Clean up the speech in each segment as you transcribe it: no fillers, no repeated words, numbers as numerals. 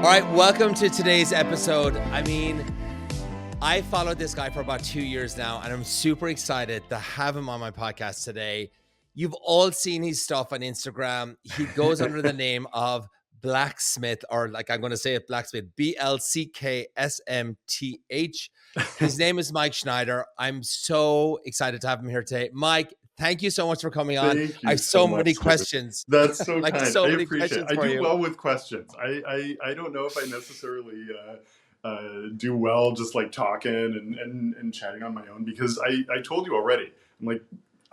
All right, welcome to today's episode. I mean, I followed this guy for about 2 years now, and I'm super excited to have him on my podcast today. You've all seen his stuff on Instagram. He goes under the name of Blacksmith, or like I'm going to say it, Blacksmith, BLCKSMTH. His name is Mike Schneider. I'm so excited to have him here today. Mike, thank you so much for coming on. Thank you I have so many much, questions. That's so like kind. so I many appreciate questions it. for I do you. well with questions. I don't know if I necessarily do well just like talking and chatting on my own, because I told you already,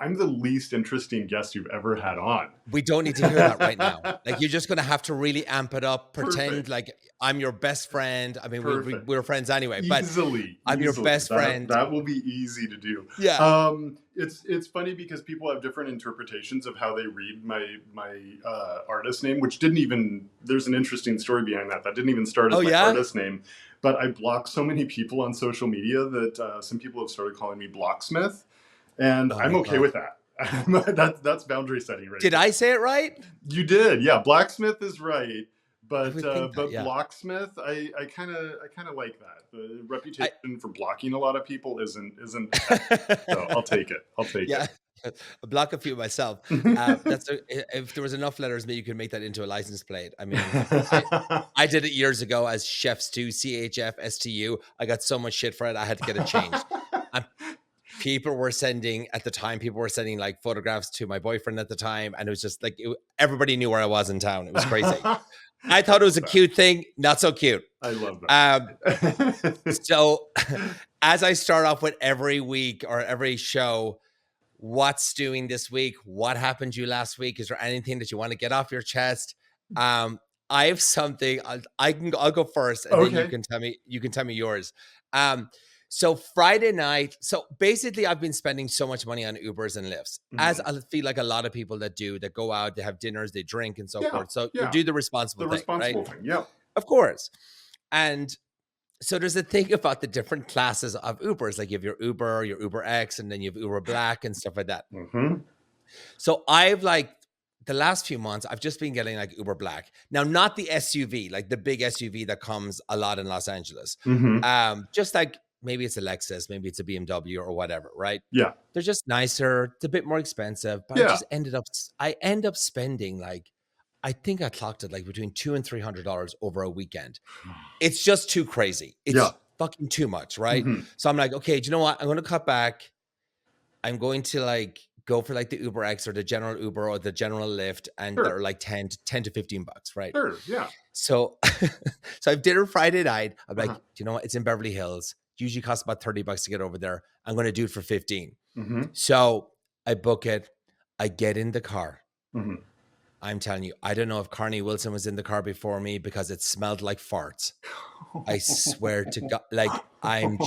I'm the least interesting guest you've ever had on. We don't need to hear that right now. Like, you're just going to have to really amp it up, pretend Perfect. like I'm your best friend. I mean, we're friends anyway, Easily, but I'm your best friend. That will be easy to do. Yeah. It's funny because people have different interpretations of how they read my artist name, which didn't even, there's an interesting story behind that. That didn't even start as my artist name. But I block so many people on social media that some people have started calling me Blocksmith. And I'm okay with that. That's boundary setting, right? Did I say it right? You did, yeah. Blacksmith is right, but yeah. Blocksmith, I kind of like that. The reputation for blocking a lot of people isn't. So I'll take it. Yeah. I block a few myself. If there was enough letters, maybe you could make that into a license plate. I mean, I did it years ago as Chef Stu, CHFSTU. I got so much shit for it, I had to get it changed. People were sending like photographs to my boyfriend at the time, and it was just like everybody knew where I was in town. It was crazy. I thought it was a cute thing, not so cute. I love that. So as I start off with every week or every show, what's doing this week? What happened to you last week? Is there anything that you want to get off your chest? I have something. I'll go first, and then you can tell me yours. So Friday night, so basically I've been spending so much money on Ubers and Lyfts, as I feel like a lot of people that go out, they have dinners, they drink and so forth. So you do the responsible thing, right? Yeah. Of course. And so there's a thing about the different classes of Ubers. Like you have your Uber X, and then you have Uber Black and stuff like that. So I've the last few months, I've just been getting like Uber Black. Now, not the SUV, like the big SUV that comes a lot in Los Angeles. Just like, maybe it's a Lexus, maybe it's a BMW or whatever, right? Yeah. They're just nicer. It's a bit more expensive, but I end up spending I think I clocked it between $200 and $300 over a weekend. It's just too crazy. It's fucking too much, right? So I'm like, okay, do you know what? I'm going to cut back. I'm going to go for the Uber X or the general Uber or the general Lyft, and they're like 10 to 15 bucks, right? Sure, yeah. So I have dinner Friday night. I'm like, do you know what? It's in Beverly Hills. Usually costs about $30 to get over there. I'm going to do it for 15. So I book it. I get in the car. I'm telling you, I don't know if Carney Wilson was in the car before me because it smelled like farts. I swear to God, I'm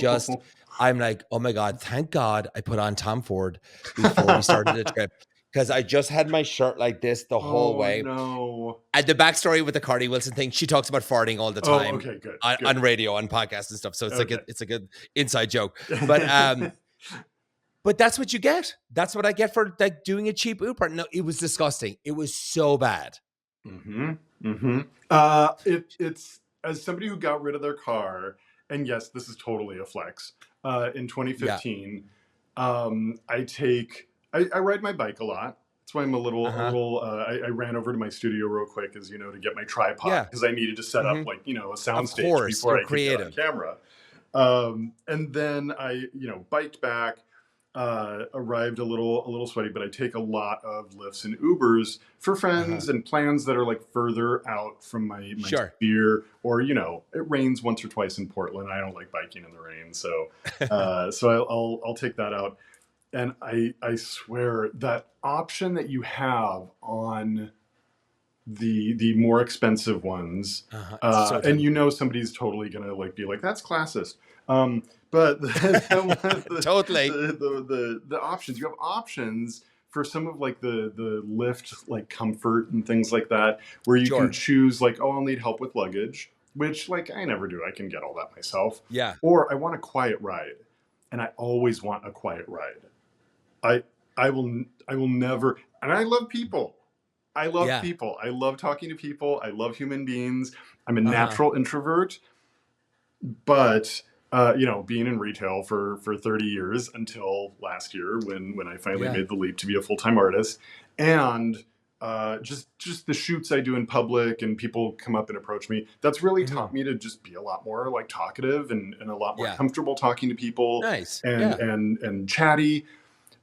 like, oh my God, thank God I put on Tom Ford before we started the trip. Because I just had my shirt like this the whole way. No. And the backstory with the Carney Wilson thing, she talks about farting all the time. Okay, good. On radio, on podcasts and stuff. So it's it's a good inside joke. But that's what you get. That's what I get for doing a cheap Uber. No, it was disgusting. It was so bad. It's as somebody who got rid of their car, and yes, this is totally a flex. In 2015, I ride my bike a lot. That's why I'm I ran over to my studio real quick, as you know, to get my tripod because I needed to set up a soundstage before I could get on camera. And then I biked back. Arrived a little sweaty, but I take a lot of Lyfts and Ubers for friends and plans that are further out from my sphere, or it rains once or twice in Portland. I don't like biking in the rain, so I'll take that out. And I swear that option that you have on the more expensive ones, and somebody's totally gonna be like, that's classist. But totally the options, you have options for some of the Lyft comfort and things like that, where you can choose I'll need help with luggage, which I never do. I can get all that myself. Yeah. Or I want a quiet ride, and I always want a quiet ride. I will never, and I love people. I love people. I love talking to people. I love human beings. I'm a natural introvert, but being in retail for 30 years until last year when I finally made the leap to be a full-time artist, and just the shoots I do in public and people come up and approach me, that's really taught me to just be a lot more like talkative and a lot more comfortable talking to people. Nice. And chatty.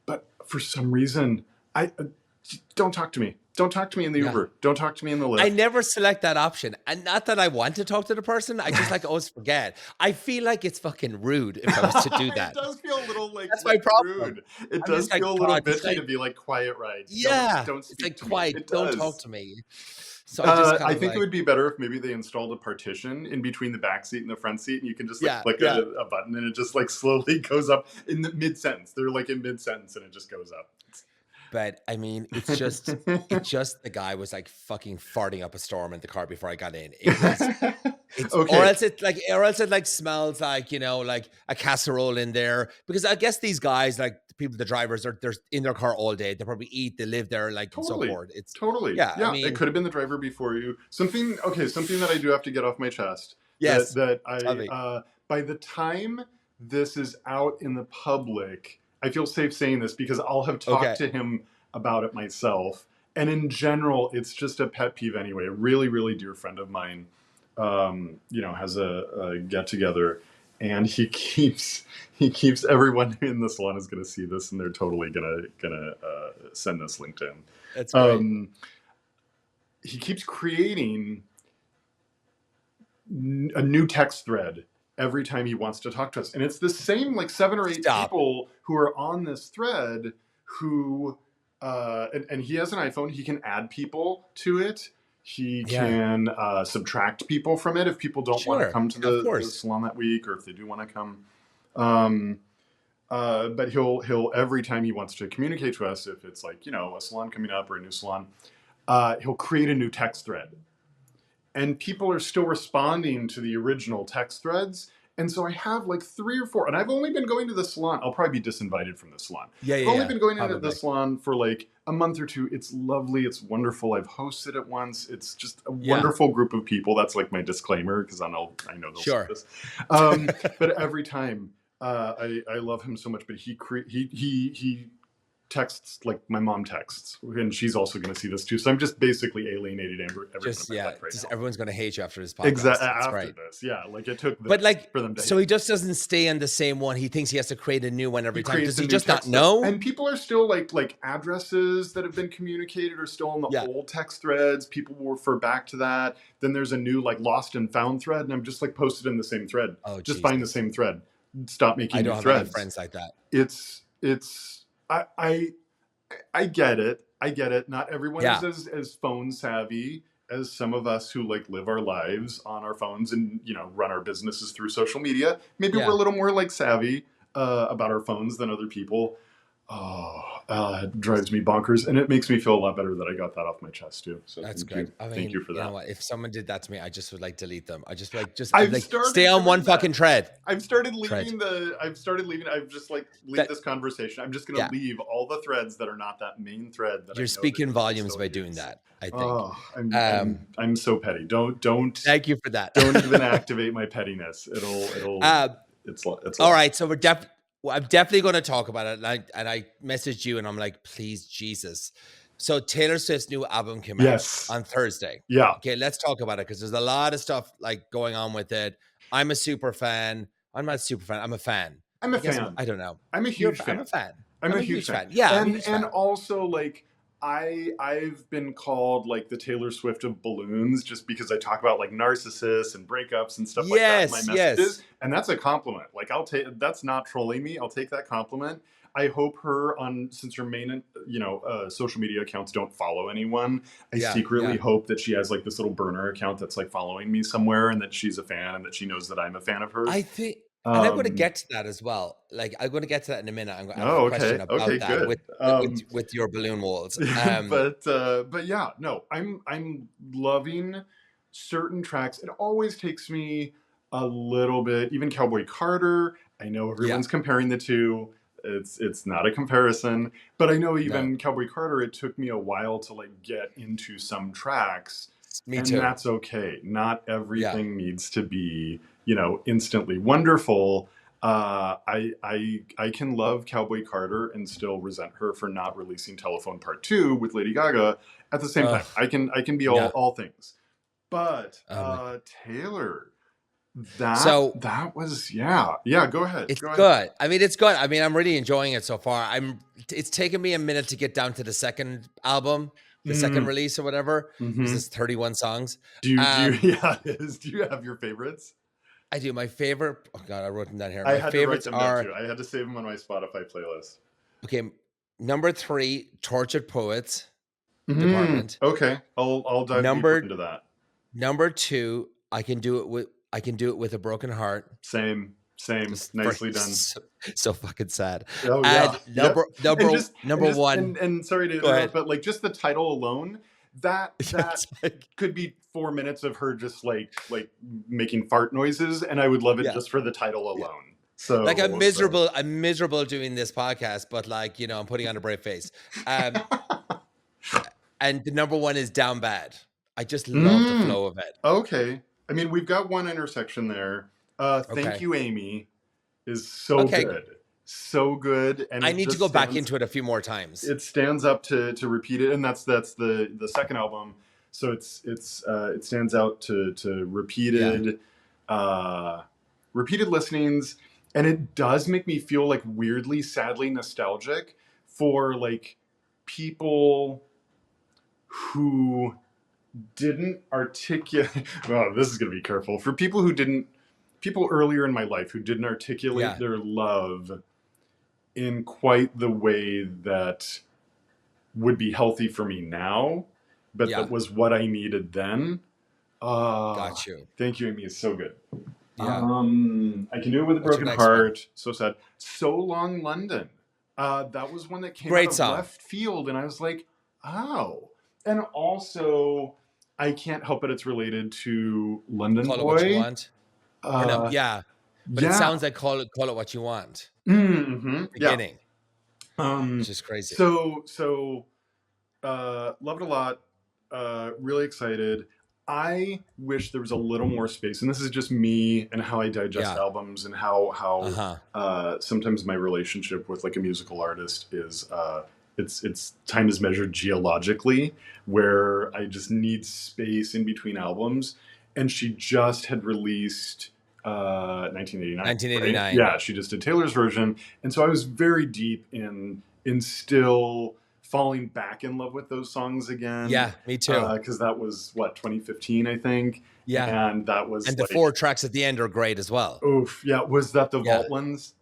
But for some reason, I don't talk to me. Don't talk to me in the Uber. Don't talk to me in the Lyft. I never select that option. And not that I want to talk to the person. I just always forget. I feel like it's fucking rude if I was to do that. It does feel a little like that's my problem. Rude. It does feel a little bitchy to be like quiet, right? Yeah. Don't speak it's like to quiet. Me. Don't talk to me. So I think it would be better if maybe they installed a partition in between the back seat and the front seat, and you can just click a button, and it just like slowly goes up in the mid sentence. They're like in mid sentence, and it just goes up. But I mean, it's just the guy was like fucking farting up a storm in the car before I got in. Or else it like smells like, like a casserole in there, because I guess these guys, like the drivers they're in their car all day. They probably eat, they live there, like and so forth. It's yeah. I mean, it could have been the driver before you. Something that I do have to get off my chest. Yes. That I by the time this is out in the public, I feel safe saying this because I'll have talked to him about it myself. And in general, it's just a pet peeve anyway. A really, really dear friend of mine, has a get together, and he keeps everyone in the salon is going to see this, and they're totally gonna send this link to him. That's great. He keeps creating a new text thread every time he wants to talk to us. And it's the same like 7 or 8 people who are on this thread who, and he has an iPhone. He can add people to it. He can subtract people from it if people don't want to come to the salon that week, or if they do want to come. But he'll every time he wants to communicate to us, if it's like, a salon coming up or a new salon, he'll create a new text thread. And people are still responding to the original text threads. And so I have like 3 or 4, and I've only been going to the salon. I'll probably be disinvited from the salon. I've only been going to the salon for like a month or 2. It's lovely. It's wonderful. I've hosted it once. It's just a wonderful group of people. That's like my disclaimer, because I know they'll see this. But every time I love him so much, but he texts like my mom texts, and she's also going to see this too. So I'm just basically alienated everyone. Everyone's going to hate you after this podcast. Exactly after this, like it took. But like, for them to so he just doesn't stay on the same one. He thinks he has to create a new one every time. Does he just not know? And people are still like addresses that have been communicated are still on the old text threads. People will refer back to that. Then there's a new like lost and found thread, and I'm just like posted in the same thread. Just find the same thread. Stop making new threads. I don't have friends like that. It's. I get it. Not everyone is as phone savvy as some of us who like live our lives on our phones and run our businesses through social media. Maybe we're a little more like savvy about our phones than other people. It drives me bonkers, and it makes me feel a lot better that I got that off my chest too. So that's good. Thank you for that. You know what? If someone did that to me, I just would like delete them. I just like stay on one fucking thread. I've started leaving. I've just like leave this conversation. I'm just going to leave all the threads that are not that main thread. That you're speaking volumes by doing that. I think. I'm so petty. Don't. Thank you for that. Don't even activate my pettiness. It'll. It's all right. So I'm definitely going to talk about it. And I messaged you and I'm like, please, Jesus. So Taylor Swift's new album came out on Thursday. Yeah. Okay, let's talk about it, because there's a lot of stuff like going on with it. I'm a super fan. I'm not a super fan. I'm a fan. I'm a fan. I don't know. I'm a huge fan. I'm a fan. I'm a huge fan. Yeah. And also like, I've been called like the Taylor Swift of balloons, just because I talk about like narcissists and breakups and stuff like that in my messages. And that's a compliment. Like that's not trolling me. I'll take that compliment. I hope since her main, social media accounts don't follow anyone. I secretly hope that she has like this little burner account that's like following me somewhere, and that she's a fan, and that she knows that I'm a fan of hers. I think. And I'm going to get to that as well. Like, I'm going to get to that in a minute. I'm going to have a question about that with your balloon walls. But yeah, no, I'm loving certain tracks. It always takes me a little bit, even Cowboy Carter. I know everyone's comparing the two. It's not a comparison, but I know even Cowboy Carter, it took me a while to like get into some tracks. Me and too. That's okay. Not everything needs to be, instantly wonderful. I can love Cowboy Carter and still resent her for not releasing Telephone Part 2 with Lady Gaga at the same time. I can be all things. But Taylor, that was go ahead. It's good. I mean, it's good. I mean, I'm really enjoying it so far. It's taken me a minute to get down to the second album, the second release or whatever. This is 31 songs. Do you have your favorites? I do. My favorite. Oh God, I wrote them down here. My favorites are. I had to save them on my Spotify playlist. Okay, number 3, Tortured Poets Department. Okay, I'll dive deeper into that. Number 2, I can do it with a broken heart. Same. Nicely done. So fucking sad. Oh yeah. Number 1. And sorry to interrupt, but like just the title alone, that could be 4 minutes of her just like making fart noises, and I would love it just for the title alone. So like I'm miserable doing this podcast, but like, I'm putting on a brave face. And the number 1 is Down Bad. I just love the flow of it. Okay. I mean, we've got one intersection there. Thank You, Amy is so good. So good. And I need to go back into it a few more times. It stands up to repeat it. And that's the second album. So it stands out to repeated listenings. And it does make me feel like weirdly, sadly nostalgic for like people who didn't articulate. Well, this is going to be careful. For people earlier in my life who didn't articulate their love in quite the way that would be healthy for me now, but that was what I needed then. Got you. Thank You, Amy is so good. Yeah. I Can Do It With a Broken Heart. So sad. So Long, London. That was one that came out of left field, and I was like, oh. And also, I can't help it. It's related to London Boy. Call It What You Want. But it sounds like Call It What You Want. Beginning. Which is crazy. So loved a lot. Really excited. I wish there was a little more space, and this is just me and how I digest albums and how sometimes my relationship with like a musical artist is it's time is measured geologically, where I just need space in between albums. And she just had released 1989. Right? Yeah, she just did Taylor's version, and so I was very deep in still falling back in love with those songs again. Yeah, me too. Because that was 2015, I think. Yeah, and that was the 4 tracks at the end are great as well. Oof, yeah. Was that the Vault ones?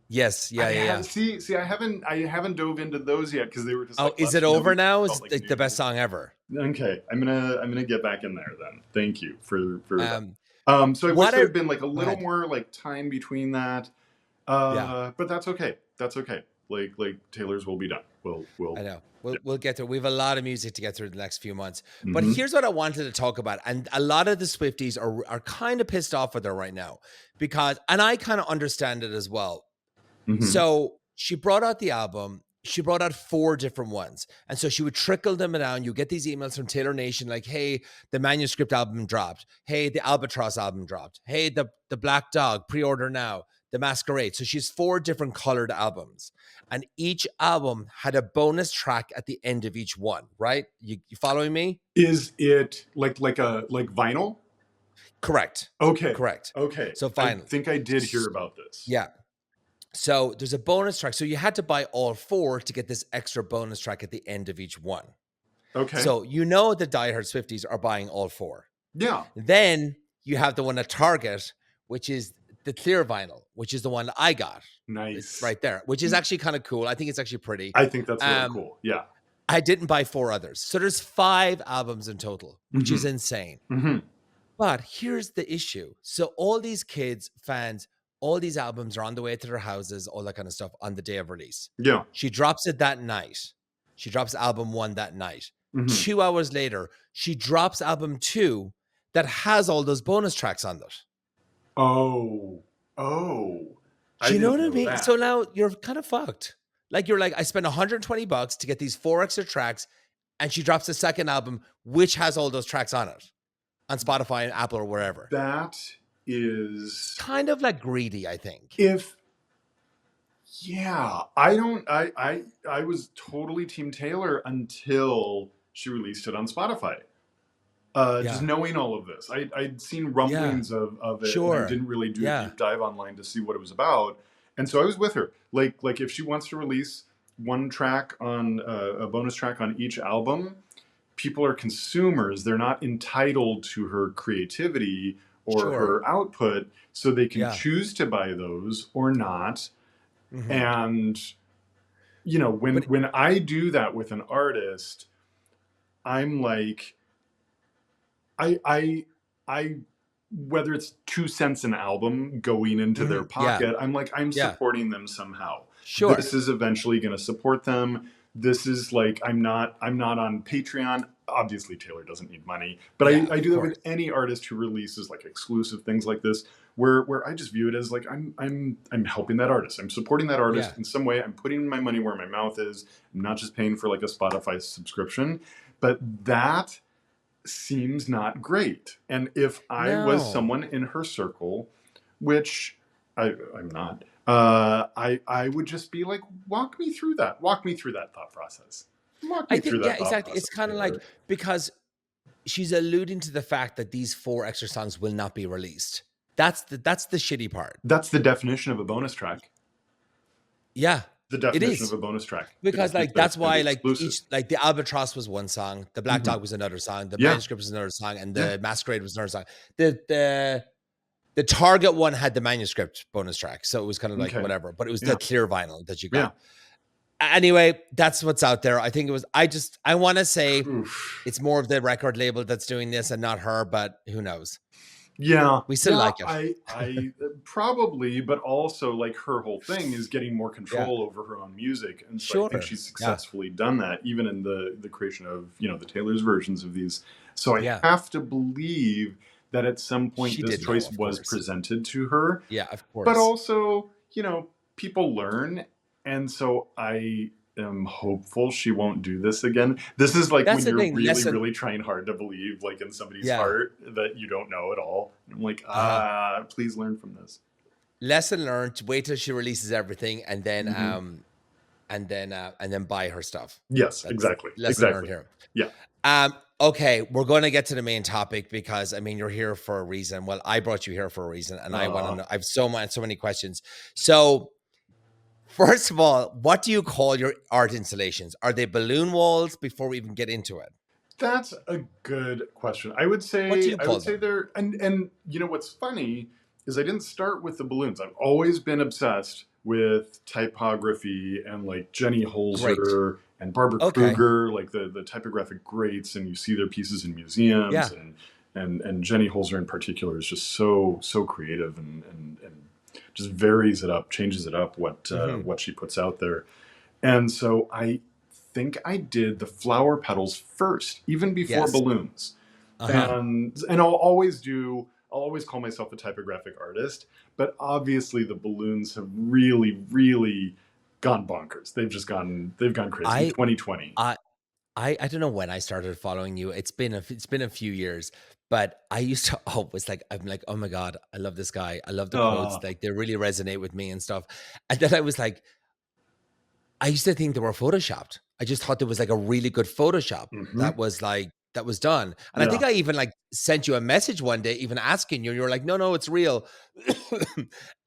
Yes, yeah. See, I haven't dove into those yet because they were just. Oh, is it over now? Is like the best song ever? Okay, I'm gonna get back in there then. Thank you for that. So I wish there had been like a little more like time between that. But that's okay. That's okay. Like Taylor's will be done. We'll I know. We'll get through. We have a lot of music to get through the next few months. But here's what I wanted to talk about. And a lot of the Swifties are kind of pissed off with her right now because, and I kind of understand it as well. So she brought out the album. She brought out 4 different ones. And so she would trickle them down. You get these emails from Taylor Nation like, hey, the Manuscript album dropped. Hey, the Albatross album dropped. Hey, the Black Dog, pre-order now. The Masquerade. So she's 4 different colored albums. And each album had a bonus track at the end of each one, right? You following me? Is it like vinyl? Correct. Okay. Correct. Okay. So vinyl. I think I did hear about this. Yeah. So there's a bonus track. So you had to buy all 4 to get this extra bonus track at the end of each one. Okay. So the diehard Swifties are buying all 4. Yeah. Then you have the one at Target, which is the clear vinyl, which is the one that I got. Nice. It's right there, which is actually kind of cool. I think it's actually pretty. I think that's really cool. Yeah. I didn't buy 4 others. So there's 5 albums in total, which is insane. But here's the issue. So all these kids, fans, all these albums are on the way to their houses, all that kind of stuff on the day of release. Yeah. She drops it that night. She drops album 1 that night. 2 hours later, she drops album 2 that has all those bonus tracks on it. Oh. Do you know what I mean? So now you're kind of fucked. Like you're like, I spent $120 to get these 4 extra tracks, and she drops the second album, which has all those tracks on it, on Spotify and Apple or wherever. That is kind of like greedy, I think. I was totally Team Taylor until she released it on Spotify. Just knowing all of this, I'd seen rumblings of it. Sure. And I didn't really do a deep dive online to see what it was about, and so I was with her. Like if she wants to release one track on a bonus track on each album, people are consumers. They're not entitled to her creativity or her output, so they can choose to buy those or not. Mm-hmm. And you know, when I do that with an artist, I'm like, I whether it's 2 cents an album going into their pocket, I'm like, I'm supporting them somehow. Sure. This is eventually going to support them. This is like, I'm not on Patreon. Obviously Taylor doesn't need money, but I do that with any artist who releases like exclusive things like this, where I just view it as like, I'm helping that artist. I'm supporting that artist in some way. I'm putting my money where my mouth is. I'm not just paying for like a Spotify subscription, but that seems not great. And if I was someone in her circle, which I'm not, I would just be like, walk me through that thought process. Exactly. It's kind of like, because she's alluding to the fact that these 4 extra songs will not be released. That's the shitty part. That's the definition of a bonus track. Yeah. The definition of a bonus track. Because like that's why like each, like the Albatross was one song, the Black Dog was another song, the Manuscript was another song, and the Masquerade was another song. The Target one had the Manuscript bonus track, so it was kind of like whatever, but it was the clear vinyl that you got. Anyway, that's what's out there. I think it was, I want to say it's more of the record label that's doing this and not her, but who knows? Yeah, we still like it. I probably, but also like her whole thing is getting more control over her own music, and so I think she's successfully done that, even in the creation of the Taylor's versions of these. So I have to believe that at some point this choice was presented to her. Yeah, of course. But also, people learn, and so I am hopeful she won't do this again. This is like when you're really trying hard to believe like in somebody's heart that you don't know at all. I'm like, please learn from this. Lesson learned. Wait till she releases everything, and then and then buy her stuff. Yes, exactly. Lesson learned here. Yeah. Okay, we're going to get to the main topic because I mean you're here for a reason. Well, I brought you here for a reason, and I want to know. I have so many questions. So, first of all, what do you call your art installations? Are they balloon walls? Before we even get into it, that's a good question. I would say, what do you call them? They're and what's funny is I didn't start with the balloons. I've always been obsessed with typography and like Jenny Holzer and Barbara Kruger, like the typographic greats, and you see their pieces in museums, and Jenny Holzer in particular is just so creative and just varies it up, changes it up what she puts out there. And so I think I did the flower petals first, even before balloons. And I'll always call myself a typographic artist, but obviously the balloons have really gone bonkers. They've gone crazy. 2020. I don't know when I started following you. It's been a few years, but I used to always I'm like, oh my God, I love this guy. I love the quotes. Like they really resonate with me and stuff. And then I was like, I used to think they were photoshopped. I just thought there was like a really good Photoshop that was done. And I think I even like sent you a message one day, even asking you, and you were like, no, it's real.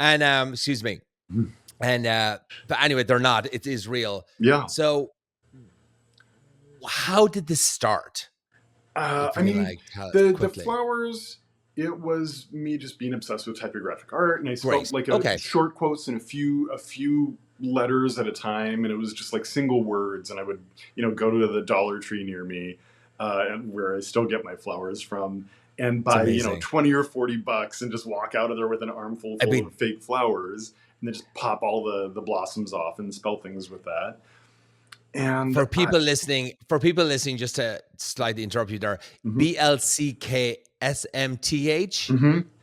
And excuse me. And but anyway, they're not. It is real. Yeah. So how did this start? I mean, the flowers, it was me just being obsessed with typographic art, and I spelled like short quotes and a few letters at a time, and it was just like single words, and I would go to the Dollar Tree near me, where I still get my flowers from, and buy $20 or $40 and just walk out of there with an armful full of fake flowers, and then just pop all the blossoms off and spell things with that. And for people listening, just to slightly interrupt you there, BLCKSMTH.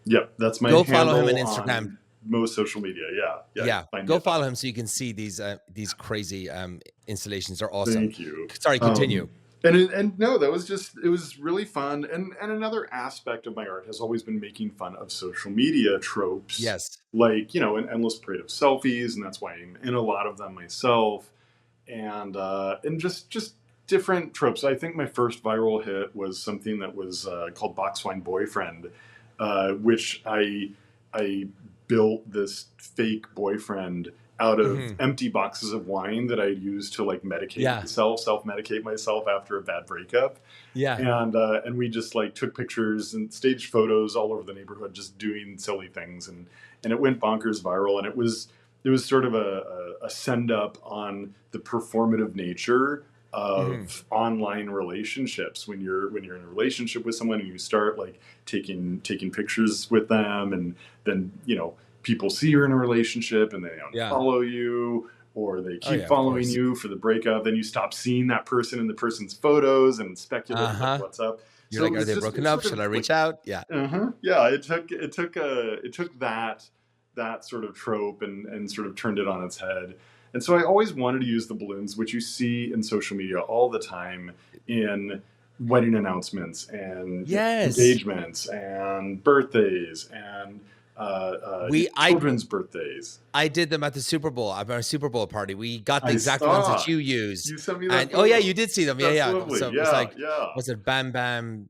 Yep, that's my Go follow him on Instagram. most social media. Yeah. Go follow him so you can see these crazy installations. They're awesome. Thank you. Sorry, continue. And no, it was really fun. And another aspect of my art has always been making fun of social media tropes. Yes. Like, an endless parade of selfies, and that's why I'm in a lot of them myself. And just different tropes. I think my first viral hit was something that was called Boxwine Boyfriend, which I built this fake boyfriend out of empty boxes of wine that I'd used to like medicate self-medicate myself after a bad breakup. Yeah. And we just like took pictures and staged photos all over the neighborhood, just doing silly things. And it went bonkers viral. And it was sort of a send up on the performative nature of online relationships. When you're in a relationship with someone and you start like taking pictures with them, and then, people see you're in a relationship and they unfollow you, or they keep following you for the breakup. Then you stop seeing that person in the person's photos and speculate like, what's up. You're like, are they broken up? Should I reach out? Yeah. Yeah. It took that sort of trope and sort of turned it on its head. And so I always wanted to use the balloons, which you see in social media all the time in wedding announcements and engagements and birthdays and children's birthdays. I did them at the Super Bowl. At our Super Bowl party. We got the exact ones that you used. You sent me that. Oh yeah, you did see them. That's yeah. Lovely. So it was like, was it Bam Bam?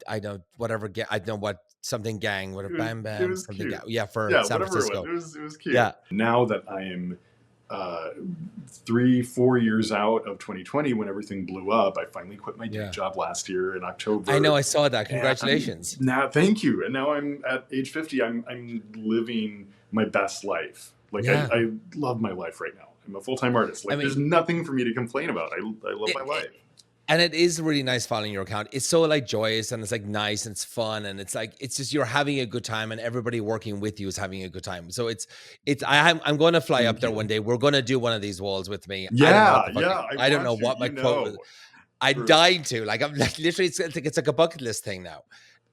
I don't whatever. I don't know what something gang. What a Bam Bam. It was something cute. For San Francisco. It was cute. Yeah. Now that I am 3-4 years out of 2020, when everything blew up, I finally quit my day job last year in October. I know, I saw that. Congratulations. Thank you. And now I'm at age 50. I'm living my best life. Like I love my life right now. I'm a full-time artist. Like there's nothing for me to complain about. I love my life. And it is really nice following your account. It's so like joyous and it's like nice and it's fun and it's like it's just you're having a good time and everybody working with you is having a good time. So I'm going to fly up there one day. We're going to do one of these walls with me. I don't know what my quote was. I'm dying to. Like I'm like literally it's like a bucket list thing now.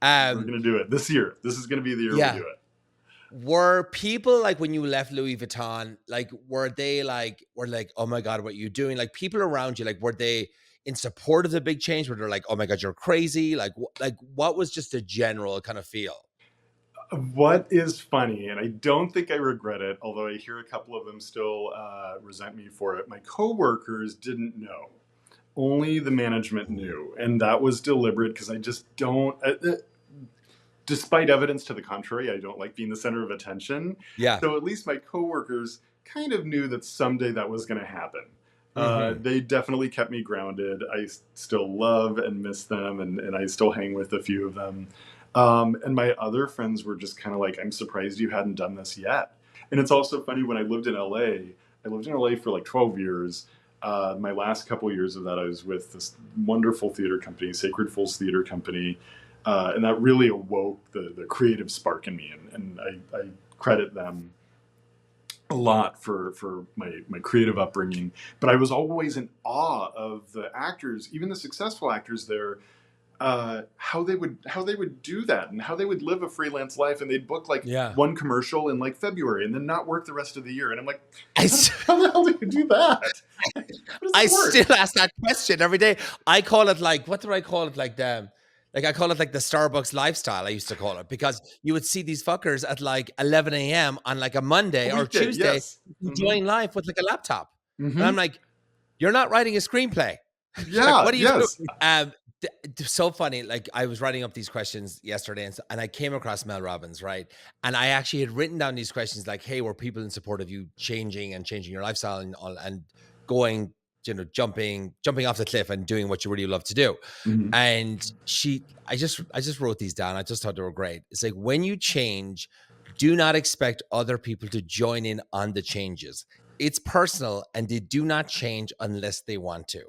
We're going to do it this year. This is going to be the year we do it. Were people like when you left Louis Vuitton, like were like, oh my God, what are you doing? Like people around you, like were they in support of the big change, where they're like, oh my God, you're crazy? Like what was just a general kind of feel? What is funny, and I don't think I regret it, although I hear a couple of them still resent me for it. My coworkers didn't know. Only the management knew. And that was deliberate because I just don't, despite evidence to the contrary, I don't like being the center of attention. Yeah. So at least my coworkers kind of knew that someday that was going to happen. They definitely kept me grounded. I still love and miss them, and I still hang with a few of them. And my other friends were just kind of like, I'm surprised you hadn't done this yet. And it's also funny, when I lived in LA for like 12 years. My last couple years of that, I was with this wonderful theater company, Sacred Fools Theater Company. And that really awoke the creative spark in me. And I credit them a lot for my creative upbringing. But I was always in awe of the actors, even the successful actors there, how they would do that and how they would live a freelance life, and they'd book like one commercial in like February and then not work the rest of the year. And I'm like, how the hell do you do that? I still ask that question every day. I call it like, what do I call it? I call it like the Starbucks lifestyle, I used to call it, because you would see these fuckers at like 11 a.m. on like a Monday or Tuesday enjoying life with like a laptop. And I'm like, you're not writing a screenplay. Yeah. Like, what are you doing? So funny. Like I was writing up these questions yesterday and I came across Mel Robbins, right? And I actually had written down these questions like, hey, were people in support of you changing your lifestyle and going, jumping off the cliff and doing what you really love to do. And I just wrote these down. I just thought they were great. It's like, when you change, do not expect other people to join in on the changes. It's personal and they do not change unless they want to.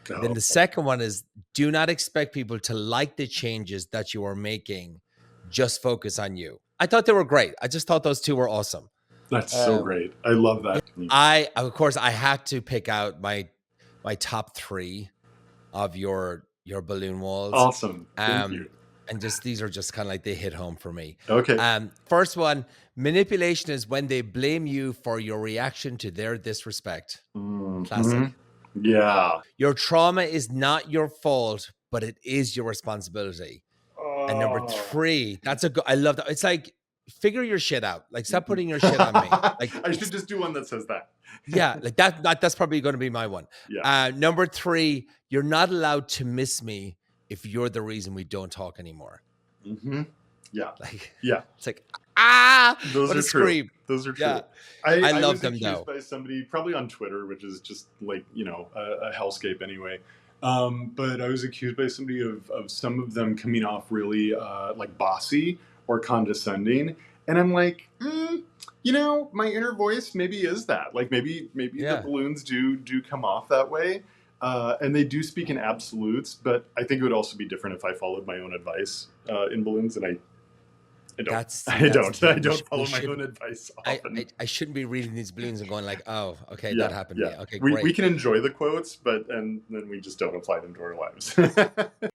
Then the second one is, do not expect people to like the changes that you are making. Just focus on you. I thought they were great. I just thought those two were awesome. That's so great. I love that. Of course, I had to pick out my top 3 of your balloon walls. Awesome. Thank you. And just these are just kind of like they hit home for me. Okay. First one, manipulation is when they blame you for your reaction to their disrespect. Classic. Yeah. Your trauma is not your fault, but it is your responsibility. And number 3, that's I love that. It's like, figure your shit out. Like, stop putting your shit on me. Like, I should just do one that says that. Yeah, like that's probably going to be my one. Yeah. Number 3, you're not allowed to miss me if you're the reason we don't talk anymore. Yeah. Like, yeah. It's like, those what are a scream. True. Those are true. Yeah. I love was them accused though. by somebody, probably on Twitter, which is just like, a hellscape anyway. But I was accused by somebody of some of them coming off really like bossy or condescending. And I'm like, my inner voice maybe is that. Like maybe the balloons do come off that way. And they do speak in absolutes, but I think it would also be different if I followed my own advice in balloons, and I don't. I don't follow my own advice often. I shouldn't be reading these balloons and going like, oh, okay, that happened to me. Okay, great. We can enjoy the quotes, and then we just don't apply them to our lives.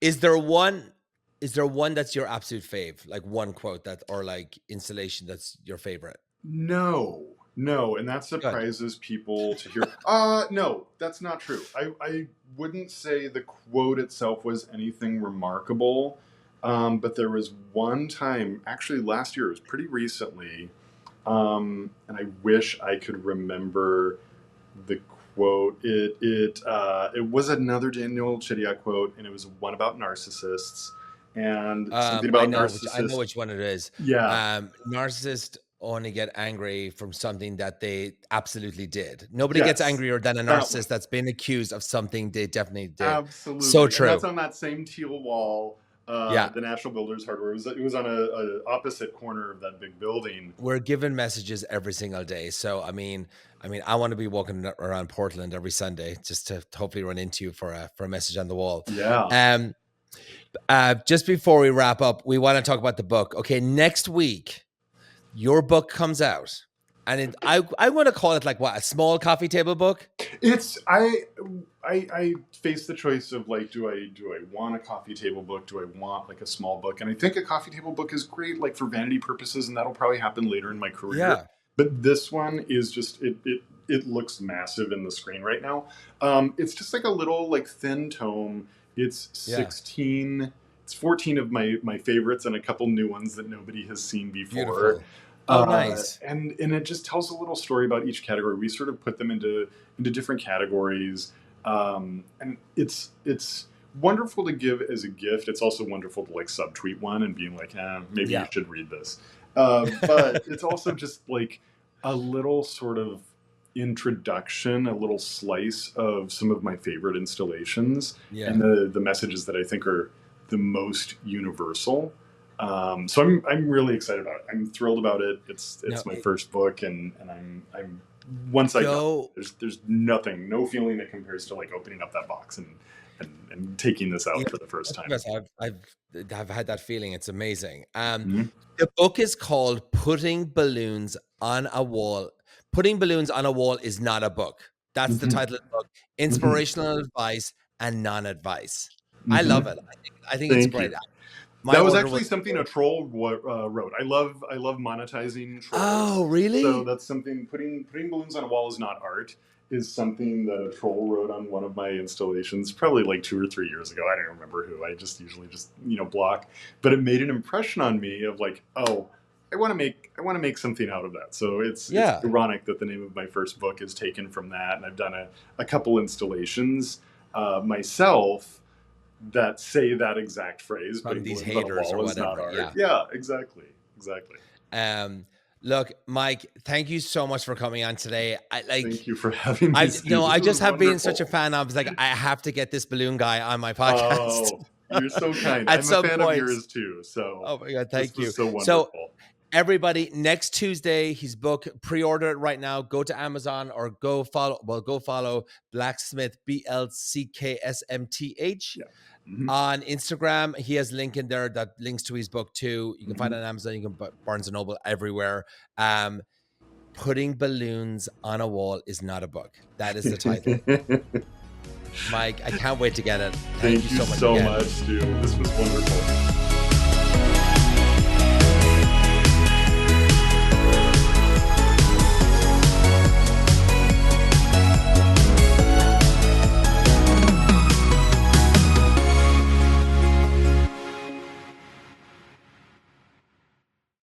Is there one that's your absolute fave? Like one quote or like installation that's your favorite? No, and that surprises people to hear. No, that's not true. I wouldn't say the quote itself was anything remarkable. But there was one time, actually last year, it was pretty recently, and I wish I could remember the quote. It was another Daniel Chidiac quote, and it was one about narcissists, and something about narcissists. I know which one it is. Yeah. Narcissists only get angry from something that they absolutely did. Nobody gets angrier than a narcissist that's been accused of something they definitely did. Absolutely. So true. And that's on that same teal wall. The National Builders Hardware. It was on a opposite corner of that big building. We're given messages every single day. So I mean, I want to be walking around Portland every Sunday just to hopefully run into you for a message on the wall. Yeah. Just before we wrap up, we want to talk about the book. Okay, next week, your book comes out. And I want to call it like what, a small coffee table book? It's I face the choice of like, do I want a coffee table book? Do I want like a small book? And I think a coffee table book is great, like for vanity purposes, and that'll probably happen later in my career. Yeah. But this one is just it looks massive in the screen right now. It's just like a little like thin tome. It's 16. Yeah. It's 14 of my favorites and a couple new ones that nobody has seen before. Beautiful. Oh, nice. And it just tells a little story about each category. We sort of put them into different categories. And it's wonderful to give as a gift. It's also wonderful to like subtweet one and being like, maybe you should read this. But it's also just like a little sort of introduction, a little slice of some of my favorite installations and the messages that I think are the most universal. So I'm really excited about it. I'm thrilled about it. It's my first book, and I'm once I go, there's nothing, no feeling that compares to like opening up that box and taking this out for the first time. Yes, I've had that feeling. It's amazing. The book is called Putting Balloons on a Wall. Putting Balloons on a Wall is not a book. That's the title of the book. Inspirational advice and non-advice. I love it. I think it's great. That was actually something a troll wrote. I love monetizing trolls. Oh, really? So that's something. Putting balloons on a wall is not art. Is something that a troll wrote on one of my installations, probably like 2 or 3 years ago. I don't remember who. I usually block. But it made an impression on me of like, oh, I want to make something out of that. So it's ironic that the name of my first book is taken from that, and I've done a couple installations myself that say that exact phrase, but these haters or whatever. Yeah, exactly. Look, Mike, thank you so much for coming on today. Thank you for having me. I just have been such a fan. I was like, I have to get this balloon guy on my podcast. Oh, you're so kind. I'm a fan of yours too. So, oh my God, thank you. So wonderful. So, everybody, next Tuesday, his book, pre-order it right now. Go to Amazon or go follow Blacksmith, BLCKSMTH. On Instagram. He has a link in there that links to his book too. You can find it on Amazon. You can Barnes & Noble, everywhere. Putting Balloons on a Wall is not a book. That is the title. Mike, I can't wait to get it. Thank you so much, Stu. This was wonderful.